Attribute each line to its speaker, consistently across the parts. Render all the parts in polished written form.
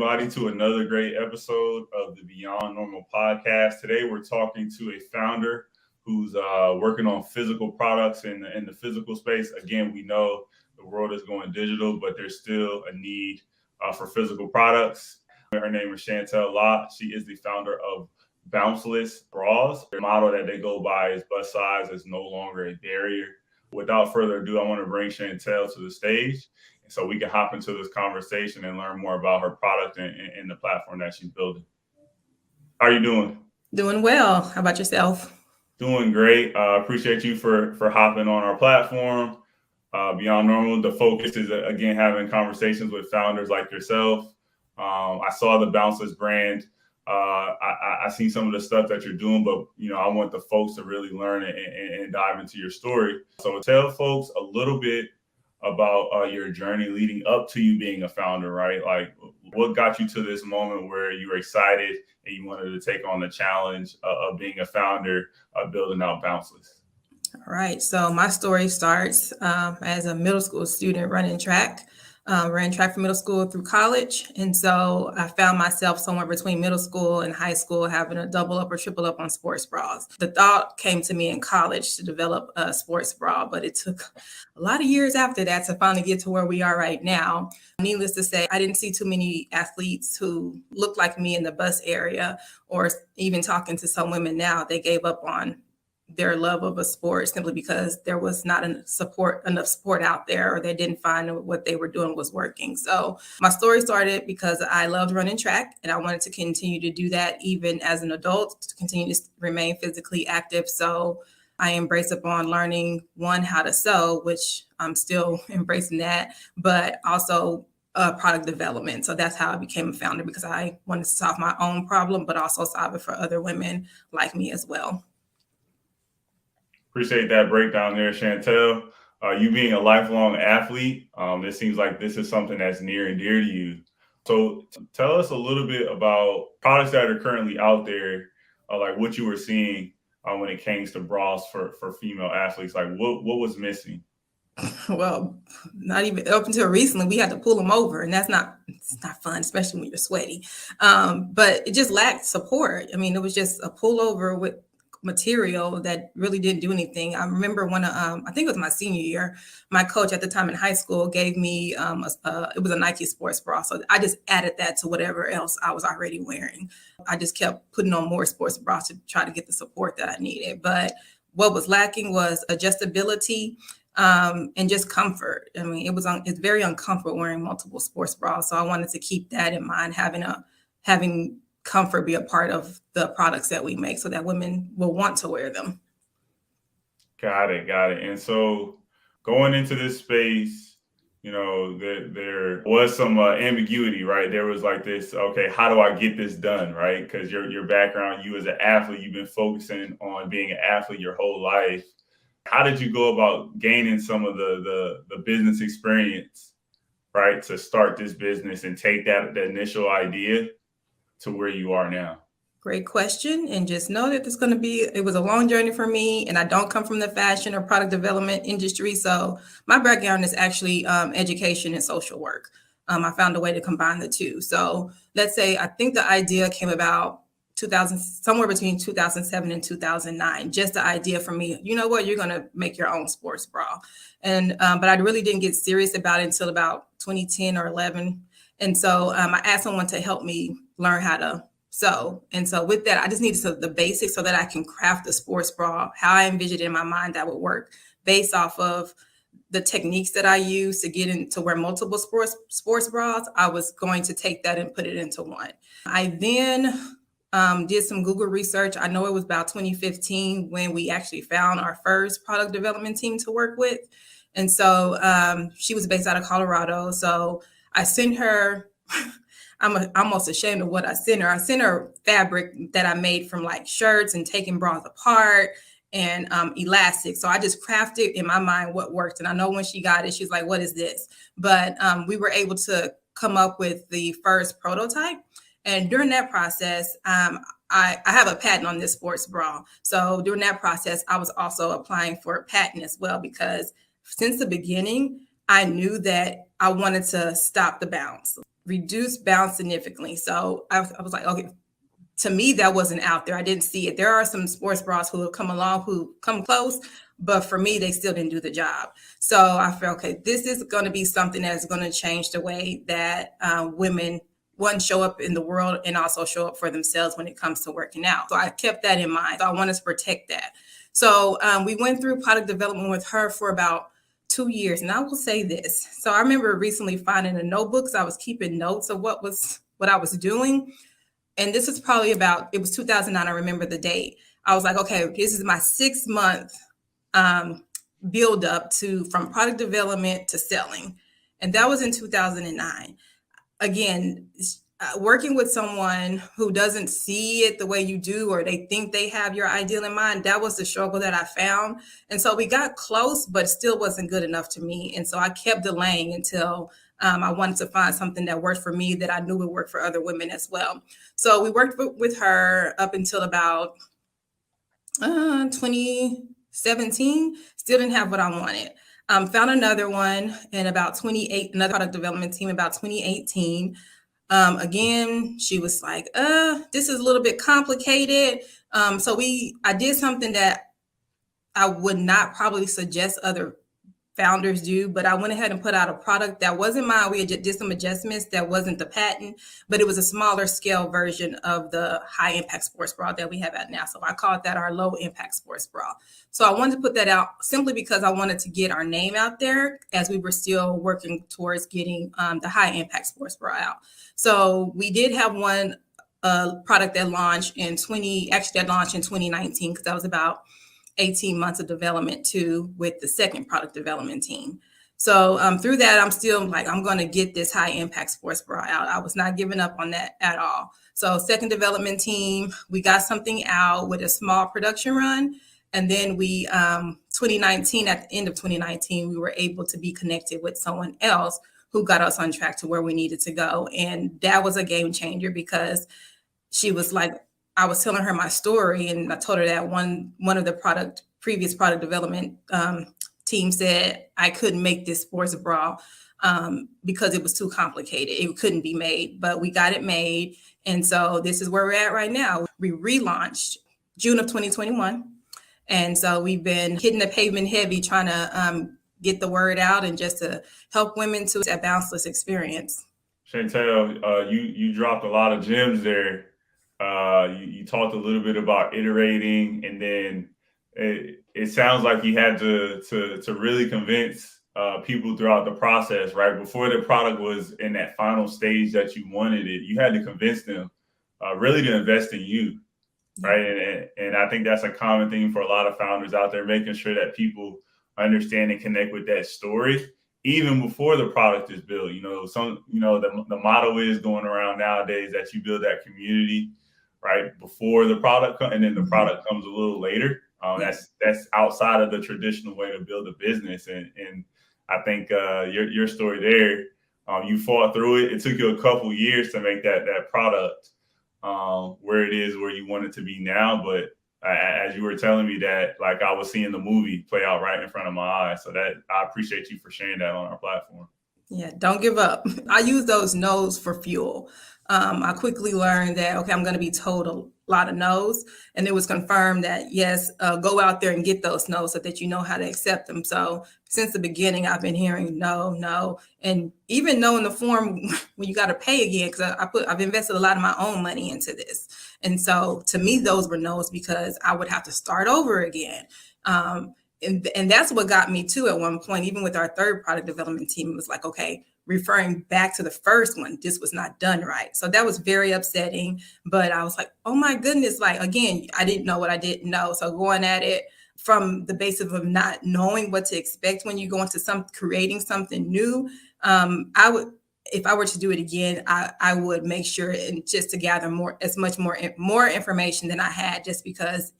Speaker 1: everybody to another great episode of the Beyond Normal podcast. Today we're talking to a founder who's working on physical products in the physical space. Again, we know the world is going digital, but there's still a need for physical products. Her name is Chantelle Lott. She is the founder of Bounceless bras. The model that they go by is bust size is no longer a barrier. Without further ado, I want to bring Chantelle to the stage so we can hop into this conversation and learn more about her product and the platform that she's building. How are you doing?
Speaker 2: Doing well. How about yourself?
Speaker 1: Doing great. Appreciate you for hopping on our platform. Beyond Normal, the focus is, again, having conversations with founders like yourself. I saw the Bounceless brand. I see some of the stuff that you're doing, but I want the folks to really learn and dive into your story. So tell folks a little bit about your journey leading up to you being a founder, right? Like, what got you to this moment where you were excited and you wanted to take on the challenge of being a founder, building out Bounceless?
Speaker 2: All right. So my story starts as a middle school student running track. Ran track from middle school through college. And so I found myself somewhere between middle school and high school having a double up or triple up on sports bras. The thought came to me in college to develop a sports bra, but it took a lot of years after that to finally get to where we are right now. Needless to say, I didn't see too many athletes who looked like me in the bus area, or even talking to some women now, they gave up on their love of a sport simply because there was not enough support out there, or they didn't find what they were doing was working. So my story started because I loved running track and I wanted to continue to do that even as an adult, to continue to remain physically active. So I embraced upon learning, one, how to sew, which I'm still embracing that, but also product development. So that's how I became a founder, because I wanted to solve my own problem, but also solve it for other women like me as well.
Speaker 1: Appreciate that breakdown there, Chantelle. You being a lifelong athlete, it seems like this is something that's near and dear to you. So tell us a little bit about products that are currently out there, like what you were seeing when it came to bras for female athletes. Like what was missing?
Speaker 2: Well, not even up until recently, we had to pull them over, and it's not fun, especially when you're sweaty. But it just lacked support. I mean, it was just a pullover with material that really didn't do anything. I remember when I think it was my senior year, my coach at the time in high school gave me it was a Nike sports bra, so I just added that to whatever else I was already wearing. I just kept putting on more sports bras to try to get the support that I needed. But what was lacking was adjustability and just comfort. I mean, it's very uncomfortable wearing multiple sports bras, so I wanted to keep that in mind, having comfort be a part of the products that we make so that women will want to wear them.
Speaker 1: Got it. And so going into this space, there was some ambiguity, right? There was like this, okay, how do I get this done, right? Because your background, you as an athlete, you've been focusing on being an athlete your whole life. How did you go about gaining some of the business experience, right, to start this business and take that initial idea to where you are now?
Speaker 2: Great question. And just know that it was a long journey for me, and I don't come from the fashion or product development industry. So my background is actually education and social work. I found a way to combine the two. So let's say, I think the idea came about somewhere between 2007 and 2009. Just the idea for me, you know what, you're going to make your own sports bra. And, but I really didn't get serious about it until about 2010 or 11. And so I asked someone to help me learn how to sew. And so with that, I just needed the basics so that I can craft the sports bra how I envisioned it in my mind that would work, based off of the techniques that I use to get into wear multiple sports bras. I was going to take that and put it into one. I then did some Google research. I know it was about 2015 when we actually found our first product development team to work with. And so she was based out of Colorado. So I sent her, I'm almost ashamed of what I sent her. I sent her fabric that I made from like shirts and taking bras apart and elastic. So I just crafted in my mind what worked. And I know when she got it, she's like, what is this? But we were able to come up with the first prototype. And during that process, I have a patent on this sports bra. So during that process, I was also applying for a patent as well, because since the beginning, I knew that I wanted to stop the bounce. reduce bounce significantly. So I was like, okay, to me, that wasn't out there. I didn't see it. There are some sports bras who have come along, who come close, but for me, they still didn't do the job. So I felt, okay, this is going to be something that's going to change the way that women, one, show up in the world and also show up for themselves when it comes to working out. So I kept that in mind. So I wanted to protect that. So we went through product development with her for about 2 years. And I will say this. So I remember recently finding a notebook. So I was keeping notes of what I was doing. And this is probably it was 2009. I remember the date. I was like, okay, this is my 6-month build up from product development to selling. And that was in 2009. Again, working with someone who doesn't see it the way you do, or they think they have your ideal in mind, that was the struggle that I found. And so we got close, but still wasn't good enough to me. And so I kept delaying until I wanted to find something that worked for me, that I knew would work for other women as well. So we worked with her up until about 2017. Still didn't have what I wanted. Found another one in about 28, another product development team about 2018. Again, she was like, this is a little bit complicated. So I did something that I would not probably suggest other founders do, but I went ahead and put out a product that wasn't mine. We did some adjustments. That wasn't the patent, but it was a smaller scale version of the high impact sports bra that we have out now. So I called that our low impact sports bra. So I wanted to put that out simply because I wanted to get our name out there, as we were still working towards getting the high impact sports bra out. So we did have one product that launched in 2019, because that was about 18 months of development too, with the second product development team. So through that, I'm still like, I'm going to get this high impact sports bra out. I was not giving up on that at all. So second development team, we got something out with a small production run. And then we, 2019, at the end of 2019, we were able to be connected with someone else who got us on track to where we needed to go. And that was a game changer, because she was like, I was telling her my story, and I told her that one of the previous product development team said I couldn't make this sports bra because it was too complicated. It couldn't be made, but we got it made. And so this is where we're at right now. We relaunched June of 2021. And so we've been hitting the pavement heavy, trying to get the word out and just to help women to that Bounceless experience.
Speaker 1: Chantelle, you dropped a lot of gems there. You talked a little bit about iterating, and then it sounds like you had to really convince people throughout the process, right? Before the product was in that final stage that you wanted it, you had to convince them really to invest in you, right? And I think that's a common theme for a lot of founders out there, making sure that people understand and connect with that story even before the product is built. The motto is going around nowadays that you build that community right before the product, and then the product comes a little later. That's outside of the traditional way to build a business, and I think your story there, you fought through it. It took you a couple years to make that product where it is, where you want it to be now. But as you were telling me that, like, I was seeing the movie play out right in front of my eyes. So that I appreciate you for sharing that on our platform.
Speaker 2: Yeah, don't give up. I use those no's for fuel. I quickly learned that, okay, I'm going to be told a lot of no's. And it was confirmed that, yes, go out there and get those no's so that you know how to accept them. So since the beginning, I've been hearing no, and even no in the form when you got to pay again, because I've invested a lot of my own money into this. And so to me, those were no's, because I would have to start over again. And that's what got me too at one point, even with our third product development team, it was like, okay, referring back to the first one, this was not done right. So that was very upsetting. But I was like, oh my goodness, like, again, I didn't know what I didn't know. So going at it from the basis of not knowing what to expect when you go into creating something new, I would, if I were to do it again, I would make sure and just to gather more information than I had, just because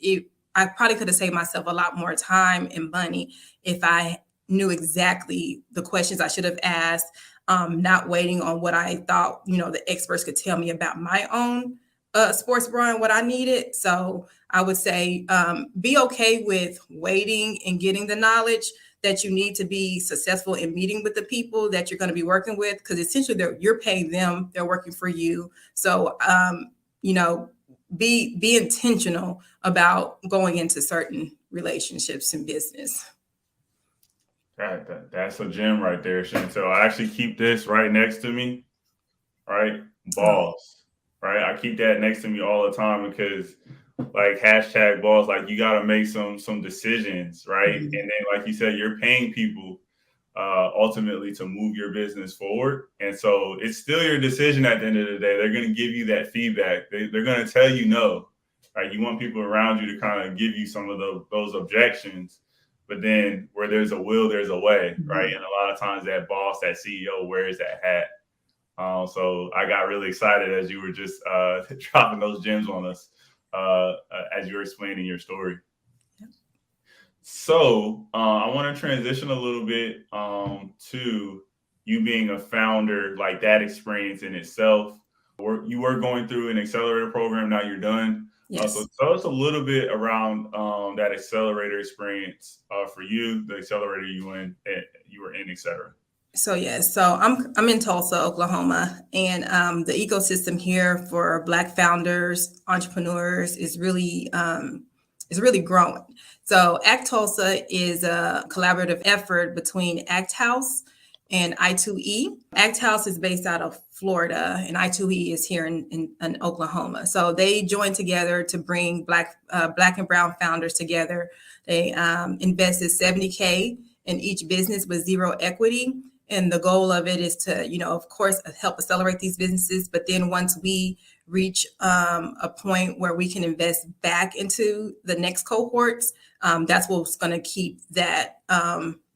Speaker 2: I probably could have saved myself a lot more time and money if I knew exactly the questions I should have asked, not waiting on what I thought, the experts could tell me about my own sports bra and what I needed. So I would say be okay with waiting and getting the knowledge that you need to be successful in meeting with the people that you're going to be working with, because essentially you're paying them, they're working for you. So, be intentional about going into certain relationships in business.
Speaker 1: That's a gem right there, Chantelle. I actually keep this right next to me, right? Boss, right? I keep that next to me all the time because, like, hashtag boss, like, you got to make some decisions, right?
Speaker 2: Mm-hmm.
Speaker 1: And then, like you said, you're paying people ultimately to move your business forward. And so it's still your decision at the end of the day. They're going to give you that feedback. They're going to tell you no, right? You want people around you to kind of give you some of those objections. But then where there's a will, there's a way, right? And a lot of times that boss, that CEO wears that hat. So I got really excited as you were just dropping those gems on us as you were explaining your story. So I want to transition a little bit to you being a founder, like that experience in itself. You were going through an accelerator program. Now you're done.
Speaker 2: Yes.
Speaker 1: So tell us a little bit around that accelerator experience for you, the accelerator you were in, et cetera.
Speaker 2: So yes, so I'm in Tulsa, Oklahoma, and the ecosystem here for Black founders, entrepreneurs is really growing. So Act Tulsa is a collaborative effort between Act House and I2E. Act House is based out of Florida, and I2E is here in Oklahoma. So they joined together to bring Black and Brown founders together. They invested $70K in each business with zero equity. And the goal of it is to, of course, help accelerate these businesses. But then once we reach a point where we can invest back into the next cohorts, that's what's going to keep that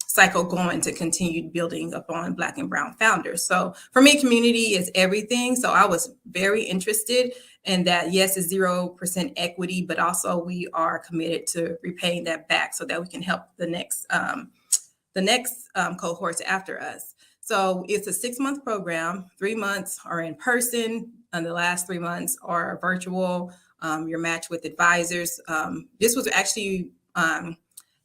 Speaker 2: cycle going to continue building upon Black and Brown founders. So for me, community is everything. So I was very interested in that. Yes, it's 0% equity, but also we are committed to repaying that back so that we can help the next cohorts after us. So it's a 6-month program. 3 months are in person, and the last 3 months are virtual. You're matched with advisors. This was actually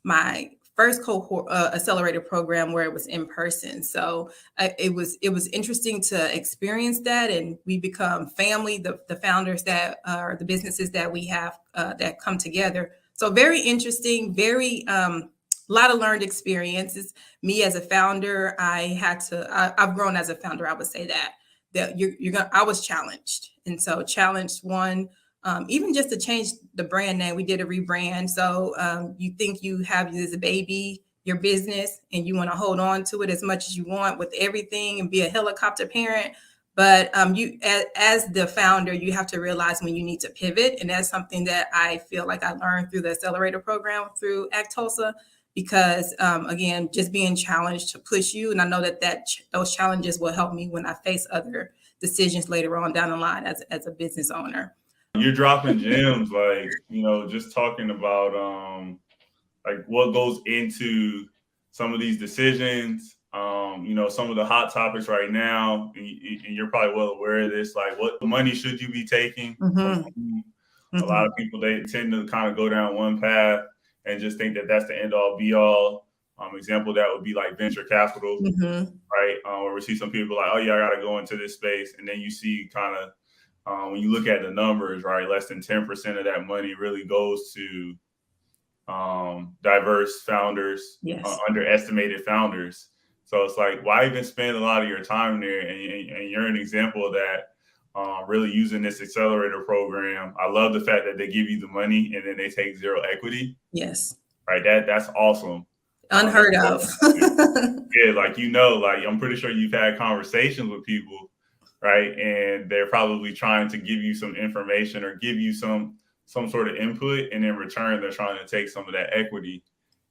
Speaker 2: my first cohort accelerator program where it was in person. So it was interesting to experience that, and we become family. The founders that are the businesses that we have that come together. So very interesting, very a lot of learned experiences. Me as a founder, I've grown as a founder. I would say that I was challenged. And so challenged one, even just to change the brand name, we did a rebrand. So you think you have this baby, your business, and you want to hold on to it as much as you want with everything and be a helicopter parent. But you, as the founder, you have to realize when you need to pivot. And that's something that I feel like I learned through the accelerator program through Act Tulsa. Because again, just being challenged to push you. And I know that those challenges will help me when I face other decisions later on down the line as a business owner.
Speaker 1: You're dropping gems, like, just talking about like what goes into some of these decisions, some of the hot topics right now, and you're probably well aware of this, like what money should you be taking? Mm-hmm. A lot of people, they tend to kind of go down one path and just think that that's the end all be all. Example that would be like venture capital, right? Where we see some people like, oh yeah, I got to go into this space, and then you see kind of when you look at the numbers, right, less than 10% of that money really goes to diverse founders,
Speaker 2: yes.
Speaker 1: Underestimated founders. So it's like, why even spend a lot of your time there? And you're an example of that. Really using this accelerator program. I love the fact that they give you the money and then they take zero equity.
Speaker 2: Yes.
Speaker 1: Right. That's awesome.
Speaker 2: Unheard of.
Speaker 1: Yeah. Like, I'm pretty sure you've had conversations with people, right? And they're probably trying to give you some information or give you some sort of input. And in return, they're trying to take some of that equity.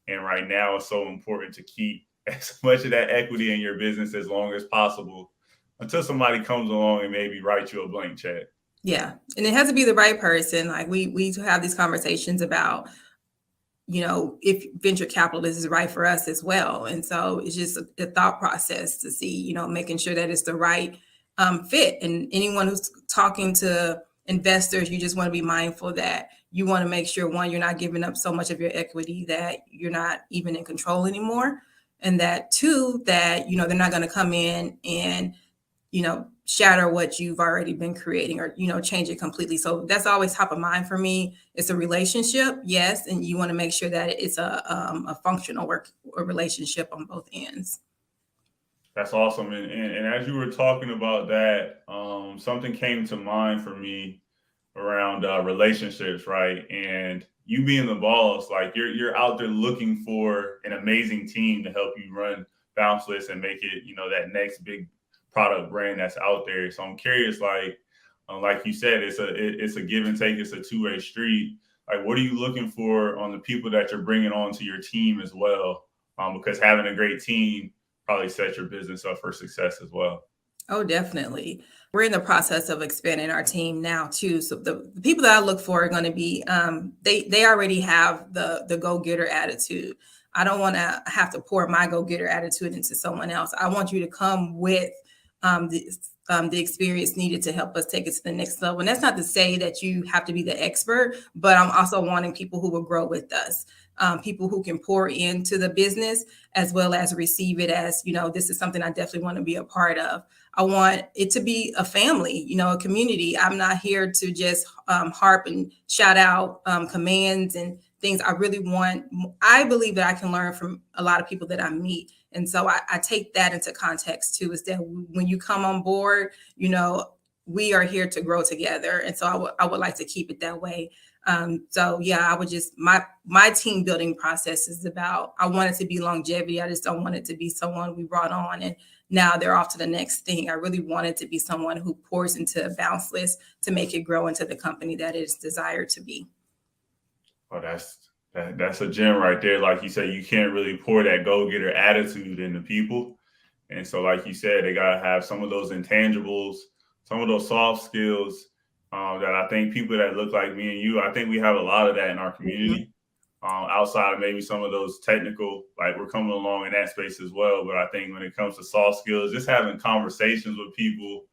Speaker 1: And right now it's so important to keep as much of that equity in your business as long as possible, until somebody comes along and maybe writes you a blank check.
Speaker 2: Yeah. And it has to be the right person. Like we have these conversations about, if venture capital is right for us as well. And so it's just a thought process to see, making sure that it's the right fit. And anyone who's talking to investors, you just want to be mindful that you want to make sure, one, you're not giving up so much of your equity that you're not even in control anymore. And that two, that, they're not going to come in and, shatter what you've already been creating or, change it completely. So that's always top of mind for me. It's a relationship. Yes. And you want to make sure that it's a functional relationship on both ends.
Speaker 1: That's awesome. And as you were talking about that, something came to mind for me around relationships, right? And you being the boss, like you're out there looking for an amazing team to help you run Bounceless and make it, that next big product brand that's out there. So I'm curious, like you said, it's a give and take. It's a two-way street. Like, what are you looking for on the people that you're bringing onto your team as well? Because having a great team probably sets your business up for success as well.
Speaker 2: Oh, definitely. We're in the process of expanding our team now too. So the people that I look for are going to be, they already have the go-getter attitude. I don't want to have to pour my go-getter attitude into someone else. I want you to come with the experience needed to help us take it to the next level. And that's not to say that you have to be the expert, but I'm also wanting people who will grow with us. People who can pour into the business as well as receive it as, this is something I definitely want to be a part of. I want it to be a family, a community. I'm not here to just harp and shout out commands and things. I believe that I can learn from a lot of people that I meet. And so I take that into context too, is that when you come on board, we are here to grow together. And so I would like to keep it that way. I would just, my team building process is about, I want it to be longevity. I just don't want it to be someone we brought on and now they're off to the next thing. I really want it to be someone who pours into Bounceless to make it grow into the company that it is desired to be.
Speaker 1: Oh, that's a gem right there. Like you said, you can't really pour that go-getter attitude into people. And so, like you said, they got to have some of those intangibles, some of those soft skills that I think people that look like me and you, I think we have a lot of that in our community. Outside of maybe some of those technical, like we're coming along in that space as well. But I think when it comes to soft skills, just having conversations with people,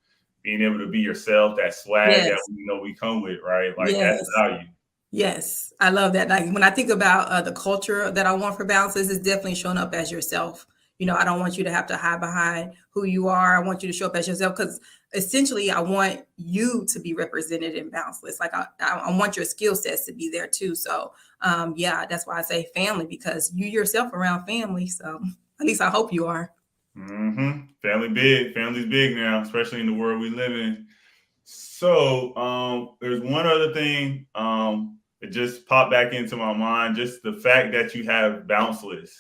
Speaker 1: being able to be yourself, that swag that we come with, right? Like that's value.
Speaker 2: Yes, I love that. Like when I think about the culture that I want for Bounceless, is definitely showing up as yourself. I don't want you to have to hide behind who you are. I want you to show up as yourself because essentially I want you to be represented in Bounceless. Like I want your skill sets to be there too. So that's why I say family, because you yourself around family. So at least I hope you are.
Speaker 1: Family's big now, especially in the world we live in. So there's one other thing that just popped back into my mind, just the fact that you have Bounceless,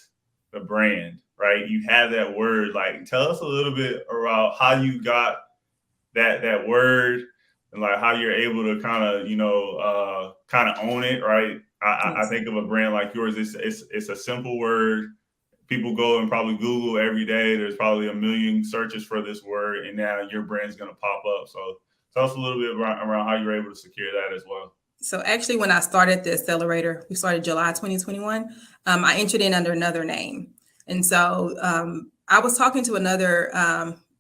Speaker 1: the brand, right? You have that word. Like, tell us a little bit about how you got that word and like how you're able to kind of own it, right? I think of a brand like yours. It's a simple word. People go and probably Google every day. There's probably a million searches for this word, and now your brand's going to pop up. So tell us a little bit around how you're able to secure that as well.
Speaker 2: So actually, when I started the accelerator, we started July 2021. I entered in under another name. And so I was talking to another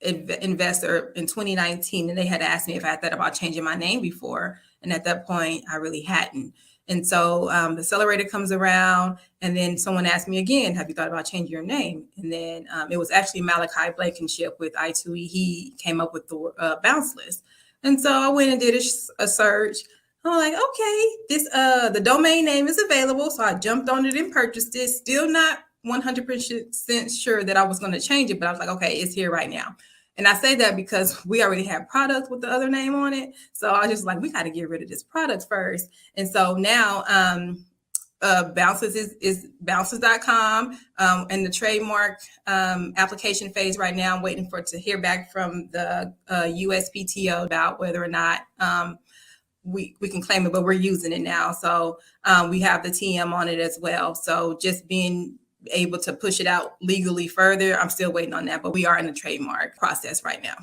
Speaker 2: investor in 2019, and they had asked me if I had thought about changing my name before. And at that point, I really hadn't. And so the accelerator comes around, and then someone asked me again, have you thought about changing your name? And then it was actually Malachi Blankenship with I2E. He came up with the Bounceless. And so I went and did a search. I'm like, okay, the domain name is available. So I jumped on it and purchased it. Still not 100% sure that I was going to change it, but I was like, okay, it's here right now. And I say that because we already have products with the other name on it. So I was just like, we got to get rid of this product first. And so now Bounceless is bounceless.com and the trademark application phase right now. I'm waiting to hear back from the USPTO about whether or not we can claim it, but we're using it now. So we have the TM on it as well. So just being able to push it out legally further, I'm still waiting on that, but we are in the trademark process right now.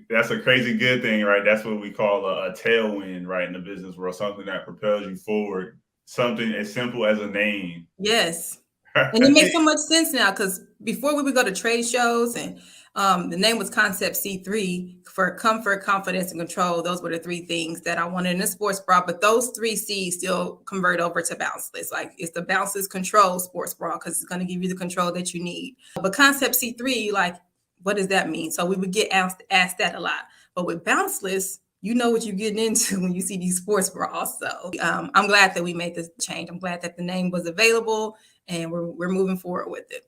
Speaker 1: That's a crazy good thing, right? That's what we call a tailwind, right, in the business world, something that propels you forward, something as simple as a name.
Speaker 2: Yes. And it makes so much sense now, because before we would go to trade shows and The name was Concept C3 for comfort, confidence, and control. Those were the three things that I wanted in a sports bra, but those three C's still convert over to Bounceless. Like it's the Bounceless Control sports bra because it's going to give you the control that you need. But Concept C3, like, what does that mean? So we would get asked that a lot. But with Bounceless, you know what you're getting into when you see these sports bras. So I'm glad that we made this change. I'm glad that the name was available and we're moving forward with it.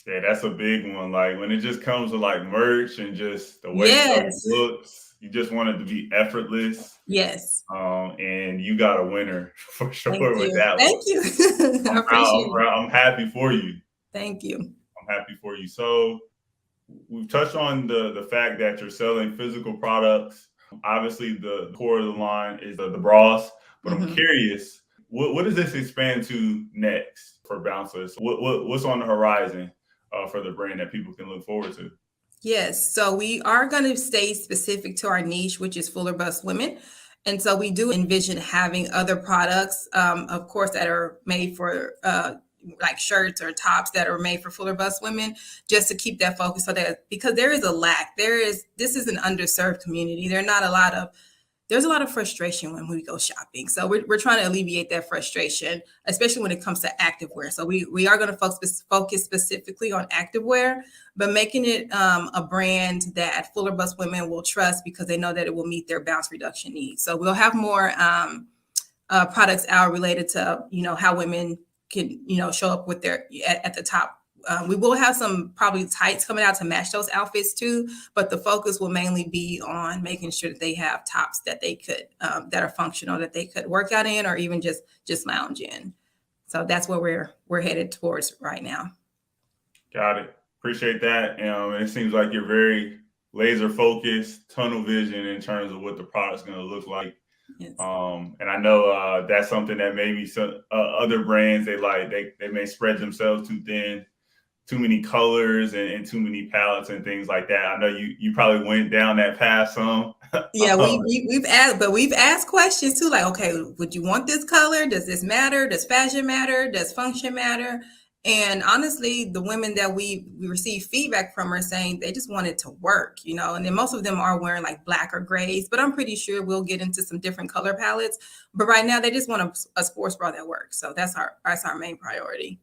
Speaker 1: Yeah, that's a big one. Like when it just comes to like merch and just the way stuff
Speaker 2: Yes.
Speaker 1: looks, you just want it to be effortless.
Speaker 2: Yes.
Speaker 1: And you got a winner for sure with that one.
Speaker 2: Thank you. I appreciate it.
Speaker 1: I'm happy for you.
Speaker 2: Thank you.
Speaker 1: I'm happy for you. So we've touched on the fact that you're selling physical products. Obviously, the core of the line is the bras, but I'm curious, what does this expand to next for Bounceless? What's on the horizon for the brand that people can look forward to?
Speaker 2: Yes, so we are going to stay specific to our niche, which is fuller bust women. And so we do envision having other products, of course, that are made for like shirts or tops that are made for fuller bust women, just to keep that focus. So that because there is a lack, this is an underserved community. There's a lot of frustration when we go shopping. So we're trying to alleviate that frustration, especially when it comes to activewear. So we are going to focus specifically on activewear, but making it a brand that fuller bust women will trust because they know that it will meet their bounce reduction needs. So we'll have more products out related to, how women can, show up with their at the top. We will have some probably tights coming out to match those outfits too, but the focus will mainly be on making sure that they have tops that they could that are functional, that they could work out in or even just lounge in. So that's where we're headed towards right now.
Speaker 1: Got it. Appreciate that. And it seems like you're very laser focused, tunnel vision in terms of what the product's going to look like.
Speaker 2: Yes.
Speaker 1: And I know that's something that maybe some other brands they may spread themselves too thin, too many colors and too many palettes and things like that. I know you probably went down that path some.
Speaker 2: Yeah, we've asked questions too, like, okay, would you want this color? Does this matter? Does fashion matter? Does function matter? And honestly, the women that we receive feedback from are saying they just want it to work, and then most of them are wearing like black or grays, but I'm pretty sure we'll get into some different color palettes. But right now they just want a sports bra that works. So that's our main priority.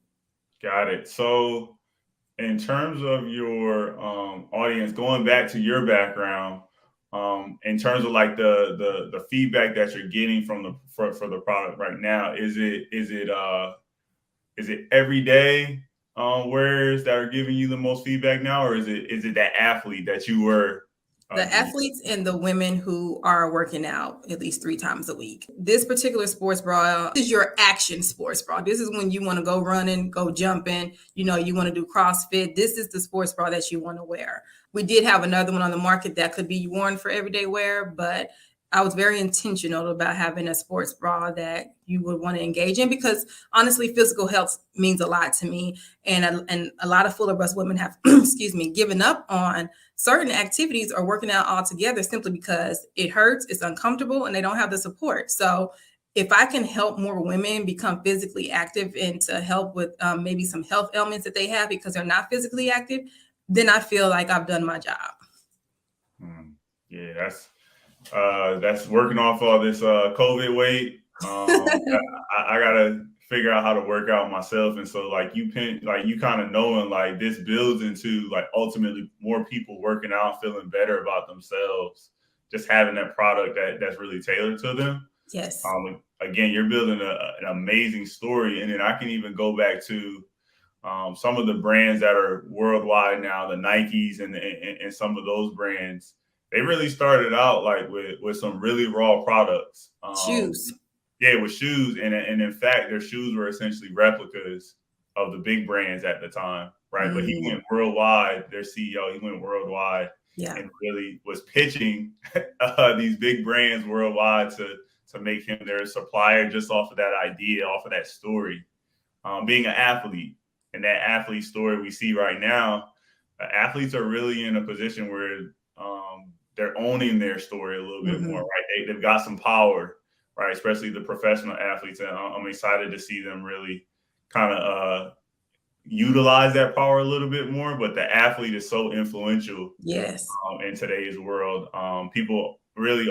Speaker 1: Got it. So in terms of your audience, going back to your background, in terms of like the feedback that you're getting from for the product right now, is it everyday wearers that are giving you the most feedback now, or is it that athlete that you were?
Speaker 2: The athletes and the women who are working out at least 3 times a week. This particular sports bra is your action sports bra. This is when you want to go running, go jumping, you want to do CrossFit. This is the sports bra that you want to wear. We did have another one on the market that could be worn for everyday wear, but I was very intentional about having a sports bra that you would want to engage in because honestly, physical health means a lot to me. And a lot of fuller bust women have, given up on certain activities or working out altogether simply because it hurts, it's uncomfortable, and they don't have the support. So if I can help more women become physically active and to help with maybe some health ailments that they have because they're not physically active, then I feel like I've done my job.
Speaker 1: Yeah, that's working off all this COVID weight. I gotta figure out how to work out myself, and so you kind of knowing like this builds into like ultimately more people working out, feeling better about themselves, just having that product that's really tailored to them.
Speaker 2: Yes.
Speaker 1: Again, you're building an amazing story, and then I can even go back to some of the brands that are worldwide now, the Nikes and some of those brands. They really started out like with some really raw products.
Speaker 2: Shoes.
Speaker 1: Yeah, with shoes. And in fact, their shoes were essentially replicas of the big brands at the time, right? But he went worldwide, their CEO, he went worldwide and really was pitching these big brands worldwide to make him their supplier just off of that idea, off of that story. Being an athlete and that athlete story we see right now, athletes are really in a position where they're owning their story a little bit more, right? They've got some power, right? Especially the professional athletes. And I'm excited to see them really kind of, utilize that power a little bit more, but the athlete is so influential
Speaker 2: Yes.
Speaker 1: in today's world. People really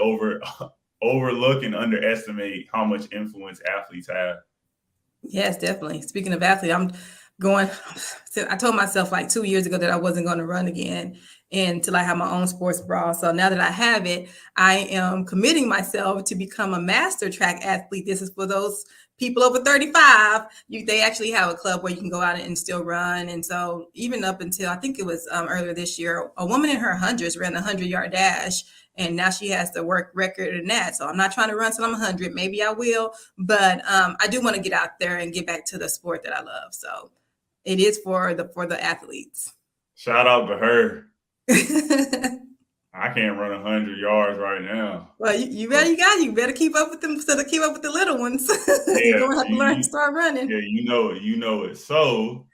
Speaker 1: overlook and underestimate how much influence athletes have.
Speaker 2: Yes, definitely. Speaking of athlete, I told myself like 2 years ago that I wasn't going to run again until I have my own sports bra. So now that I have it, I am committing myself to become a master track athlete. This is for those people over 35. They actually have a club where you can go out and still run. And so even up until I think it was earlier this year, a woman in her hundreds ran a 100-yard dash. And now she has the work record in that. So I'm not trying to run till I'm 100. Maybe I will. But I do want to get out there and get back to the sport that I love. So it is for the athletes.
Speaker 1: Shout out to her. I can't run 100 yards right now.
Speaker 2: Well, you better keep up with them, so to keep up with the little ones.
Speaker 1: Yeah,
Speaker 2: You're gonna have to learn to start running.
Speaker 1: Yeah, you know it. So,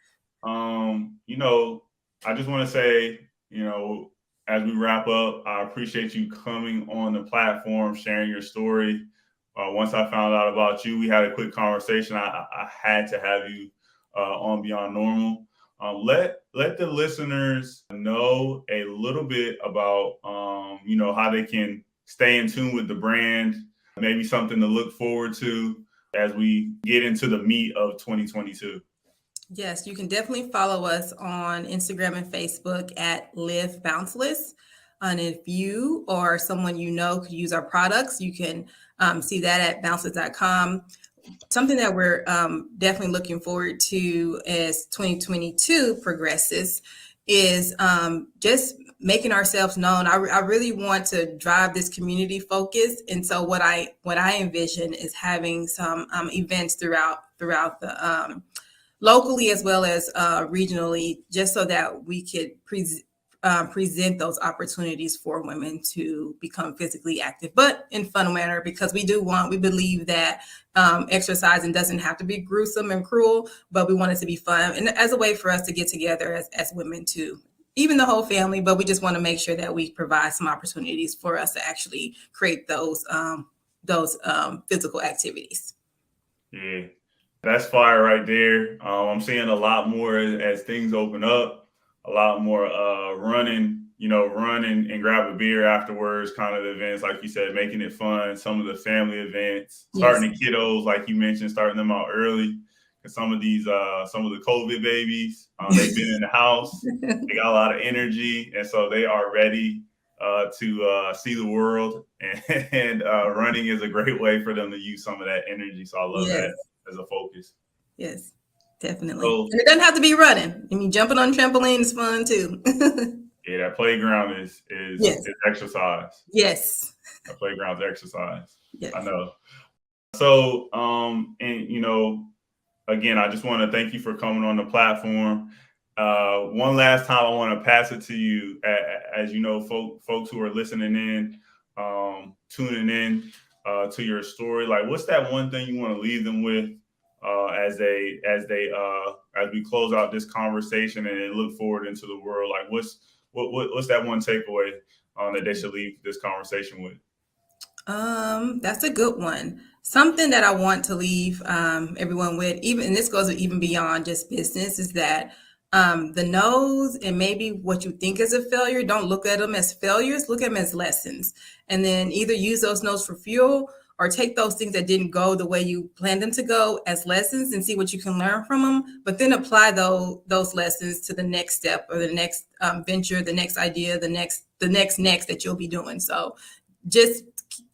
Speaker 1: I just want to say, as we wrap up, I appreciate you coming on the platform, sharing your story. Once I found out about you, we had a quick conversation. I had to have you on Beyond Normal. Let the listeners know a little bit about, how they can stay in tune with the brand, maybe something to look forward to as we get into the meat of 2022.
Speaker 2: Yes, you can definitely follow us on Instagram and Facebook at Live Bounceless. And if you or someone you know could use our products, you can see that at bounceless.com. Something that we're definitely looking forward to as 2022 progresses is just making ourselves known. I really want to drive this community focus. And so what I envision is having some events throughout the locally as well as regionally, just so that we could present those opportunities for women to become physically active, but in fun manner, because we believe that exercising doesn't have to be gruesome and cruel, but we want it to be fun and as a way for us to get together as women too, even the whole family. But we just want to make sure that we provide some opportunities for us to actually create those physical activities.
Speaker 1: Yeah. That's fire right there. I'm seeing a lot more as things open up, a lot more running, run and grab a beer afterwards kind of events, like you said, making it fun. Some of the family events, starting the kiddos, like you mentioned, starting them out early. Because some of the COVID babies, they've been in the house, they got a lot of energy, and so they are ready to see the world. And running is a great way for them to use some of that energy. So I love that as a focus.
Speaker 2: Yes, definitely. And it doesn't have to be running. I mean, jumping on trampoline is fun too.
Speaker 1: Yeah, that playground is exercise.
Speaker 2: Yes.
Speaker 1: That playground's exercise.
Speaker 2: Yes.
Speaker 1: I know. So, again, I just want to thank you for coming on the platform. One last time, I want to pass it to you, as you know, folks who are listening in, tuning in to your story. Like, what's that one thing you want to leave them with as we close out this conversation and look forward into the world? Like, what's that one takeaway that they should leave this conversation with?
Speaker 2: That's a good one. Something that I want to leave everyone with, and this goes even beyond just business, is that the no's and maybe what you think is a failure, don't look at them as failures, look at them as lessons. And then either use those no's for fuel or take those things that didn't go the way you planned them to go as lessons and see what you can learn from them, but then apply those lessons to the next step or the next venture, the next idea, the next that you'll be doing. So just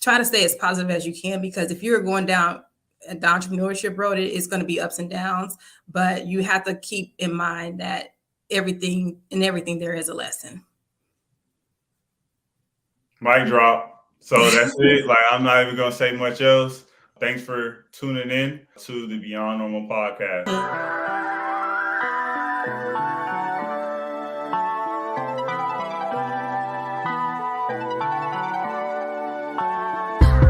Speaker 2: try to stay as positive as you can, because if you're going down the entrepreneurship road, it's going to be ups and downs, but you have to keep in mind that everything there is a lesson.
Speaker 1: Mic drop. So that's it. Like, I'm not even going to say much else. Thanks for tuning in to the Beyond Normal podcast.